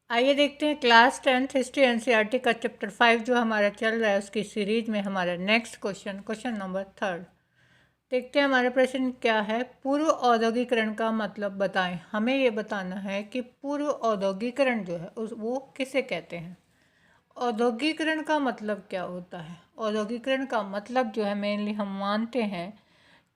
आइए देखते हैं क्लास 10th हिस्ट्री एनसीईआरटी का चैप्टर 5 जो हमारा चल रहा है उसकी सीरीज में हमारा नेक्स्ट क्वेश्चन नंबर 3। देखते हैं हमारा प्रश्न क्या है। पूर्व औद्योगिकरण का मतलब बताएं। हमें ये बताना है कि पूर्व औद्योगिकरण जो है वो किसे कहते हैं। औद्योगिकरण का मतलब क्या होता है। औद्योगिकरण का मतलब जो है मेनली हम मानते हैं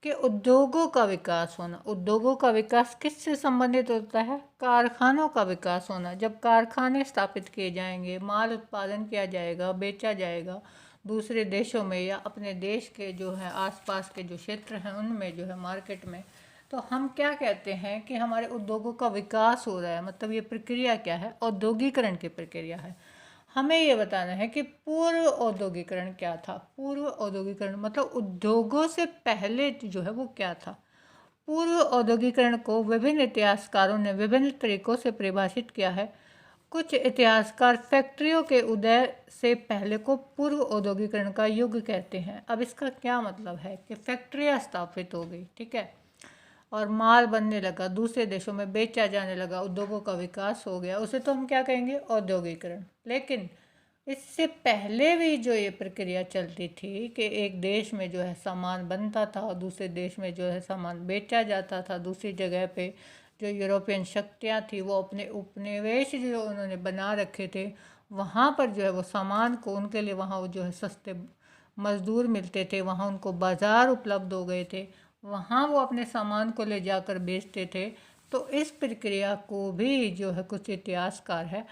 कि उद्योगों का विकास होना। उद्योगों का विकास किससे संबंधित होता है। कारखानों का विकास होना। जब कारखाने स्थापित किए जाएंगे, माल उत्पादन किया जाएगा, बेचा जाएगा दूसरे देशों में या अपने देश के जो है आसपास के जो क्षेत्र हैं उनमें जो है मार्केट में, तो हम क्या कहते हैं कि हमारे उद्योगों का विकास हो रहा है। मतलब ये प्रक्रिया क्या है, औद्योगिकरण की प्रक्रिया है। हमें ये बताना है कि पूर्व औद्योगिकरण क्या था। पूर्व औद्योगिकरण मतलब उद्योगों से पहले जो है वो क्या था। पूर्व औद्योगिकरण को विभिन्न इतिहासकारों ने विभिन्न तरीकों से परिभाषित किया है। कुछ इतिहासकार फैक्ट्रियों के उदय से पहले को पूर्व औद्योगिकरण का युग कहते हैं। अब इसका क्या मतलब है कि फैक्ट्रियाँ स्थापित हो गई, ठीक है, और माल बनने लगा, दूसरे देशों में बेचा जाने लगा, उद्योगों का विकास हो गया, उसे तो हम क्या कहेंगे, औद्योगिकरण। लेकिन इससे पहले भी जो ये प्रक्रिया चलती थी कि एक देश में जो है सामान बनता था और दूसरे देश में जो है सामान बेचा जाता था। दूसरी जगह पे जो यूरोपियन शक्तियाँ थी वो अपने उपनिवेश जो उन्होंने बना रखे थे वहाँ पर जो है वो सामान को उनके लिए वहाँ वो जो है सस्ते मज़दूर मिलते थे, वहाँ उनको बाज़ार उपलब्ध हो गए थे, वहाँ वो अपने सामान को ले जाकर बेचते थे। तो इस प्रक्रिया को भी जो है कुछ इतिहासकार है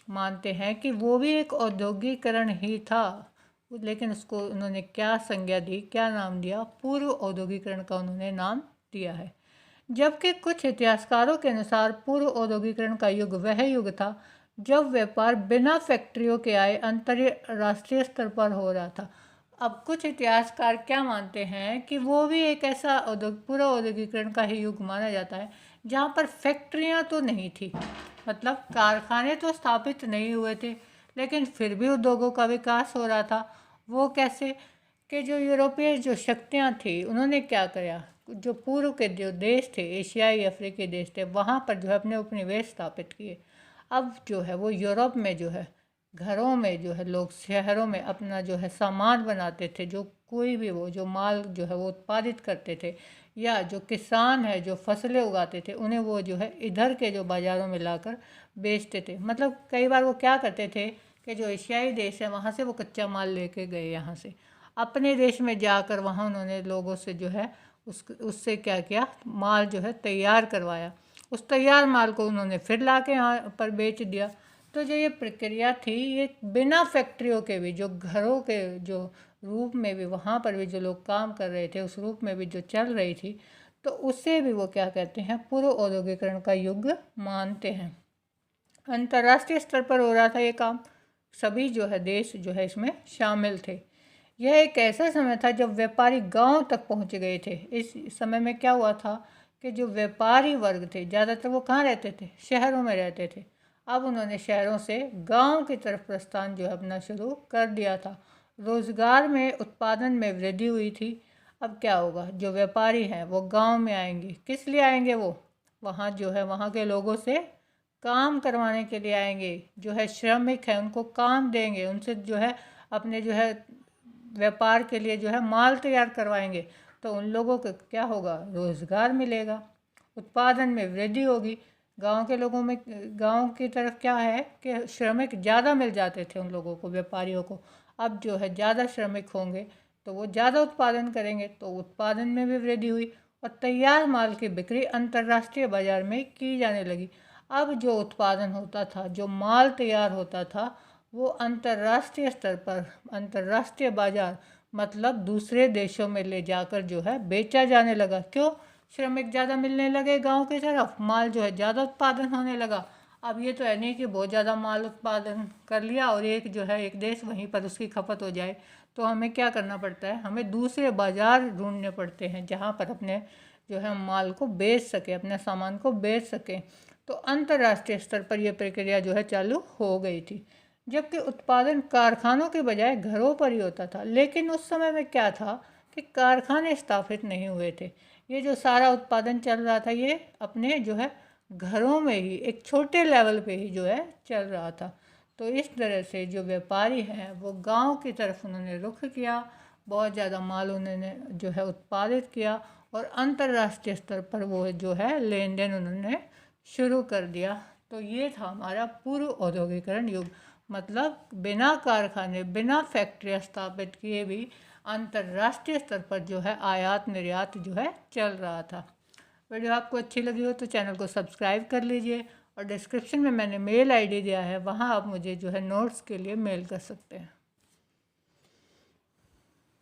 मानते हैं कि वो भी एक औद्योगिकरण ही था। लेकिन उसको उन्होंने क्या संज्ञा दी, क्या नाम दिया, पूर्व औद्योगिकरण का उन्होंने नाम दिया है। जबकि कुछ इतिहासकारों के अनुसार पूर्व औद्योगिकरण का युग वह युग था जब व्यापार बिना फैक्ट्रियों के आए अंतर्राष्ट्रीय स्तर पर हो रहा था। अब कुछ इतिहासकार क्या मानते हैं कि वो भी एक ऐसा पूर्व औद्योगिकरण का ही युग माना जाता है जहाँ पर फैक्ट्रियाँ तो नहीं थी, मतलब कारखाने तो स्थापित नहीं हुए थे, लेकिन फिर भी उद्योगों का विकास हो रहा था। वो कैसे कि जो यूरोपीय जो शक्तियाँ थी उन्होंने क्या किया, जो पूर्व के जो देश थे, एशियाई अफ्रीकी देश थे, वहाँ पर जो है अपने उपनिवेश स्थापित किए। अब जो है वो यूरोप में जो है घरों में जो है लोग शहरों में अपना जो है सामान बनाते थे, जो कोई भी वो जो माल जो है वो उत्पादित करते थे, या जो किसान है जो फसलें उगाते थे उन्हें वो जो है इधर के जो बाज़ारों में लाकर बेचते थे। मतलब कई बार वो क्या करते थे कि जो एशियाई देश है वहाँ से वो कच्चा माल लेके गए, यहाँ से अपने देश में जाकर वहाँ उन्होंने लोगों से जो है उससे क्या किया, माल जो है तैयार करवाया। उस तैयार माल को उन्होंने फिर ला के यहाँ पर बेच दिया। तो जो ये प्रक्रिया थी ये बिना फैक्ट्रियों के भी, जो घरों के जो रूप में भी वहाँ पर भी जो लोग काम कर रहे थे उस रूप में भी जो चल रही थी, तो उसे भी वो क्या कहते हैं, पूर्व औद्योगिकरण का युग मानते हैं। अंतर्राष्ट्रीय स्तर पर हो रहा था ये काम, सभी जो है देश जो है इसमें शामिल थे। यह एक ऐसा समय था जब व्यापारी गांव तक पहुंच गए थे। इस समय में क्या हुआ था कि जो व्यापारी वर्ग थे ज़्यादातर वो कहाँ रहते थे, शहरों में रहते थे। अब उन्होंने शहरों से गांव की तरफ प्रस्थान जो है अपना शुरू कर दिया था। रोज़गार में, उत्पादन में वृद्धि हुई थी। अब क्या होगा, जो व्यापारी हैं वो गांव में आएंगे, किस लिए आएंगे, वो वहाँ जो है वहाँ के लोगों से काम करवाने के लिए आएंगे। जो है श्रमिक है उनको काम देंगे, उनसे जो है अपने जो है व्यापार के लिए जो है माल तैयार करवाएंगे। तो उन लोगों को क्या होगा, रोज़गार मिलेगा, उत्पादन में वृद्धि होगी। गांव के लोगों में, गांव की तरफ क्या है कि श्रमिक ज़्यादा मिल जाते थे उन लोगों को, व्यापारियों को। अब जो है ज़्यादा श्रमिक होंगे तो वो ज़्यादा उत्पादन करेंगे, तो उत्पादन में भी वृद्धि हुई और तैयार माल की बिक्री अंतर्राष्ट्रीय बाजार में की जाने लगी। अब जो उत्पादन होता था, जो माल तैयार होता था, वो अंतर्राष्ट्रीय स्तर पर, अंतर्राष्ट्रीय बाजार मतलब दूसरे देशों में ले जाकर जो है बेचा जाने लगा। क्यों, श्रमिक ज़्यादा मिलने लगे, गांव की तरफ माल जो है ज़्यादा उत्पादन होने लगा। अब ये तो है नहीं कि बहुत ज़्यादा माल उत्पादन कर लिया और एक जो है एक देश वहीं पर उसकी खपत हो जाए। तो हमें क्या करना पड़ता है, हमें दूसरे बाज़ार ढूंढने पड़ते हैं जहाँ पर अपने जो है माल को बेच सके, अपने सामान को बेच सकें। तो अंतर्राष्ट्रीय स्तर पर यह प्रक्रिया जो है चालू हो गई थी। जबकि उत्पादन कारखानों के बजाय घरों पर ही होता था। लेकिन उस समय में क्या था कि कारखाने स्थापित नहीं हुए थे। ये जो सारा उत्पादन चल रहा था ये अपने जो है घरों में ही एक छोटे लेवल पे ही जो है चल रहा था। तो इस तरह से जो व्यापारी हैं वो गांव की तरफ उन्होंने रुख किया, बहुत ज़्यादा माल उन्होंने जो है उत्पादित किया और अंतर्राष्ट्रीय स्तर पर वो जो है लेन देन उन्होंने शुरू कर दिया। तो ये था हमारा पूर्व औद्योगिकरण युग, मतलब बिना कारखाने बिना फैक्ट्रियाँ स्थापित किए भी अंतर्राष्ट्रीय स्तर पर जो है आयात निर्यात जो है चल रहा था। वीडियो आपको अच्छी लगी हो तो चैनल को सब्सक्राइब कर लीजिए और डिस्क्रिप्शन में मैंने मेल आईडी दिया है, वहाँ आप मुझे जो है नोट्स के लिए मेल कर सकते हैं।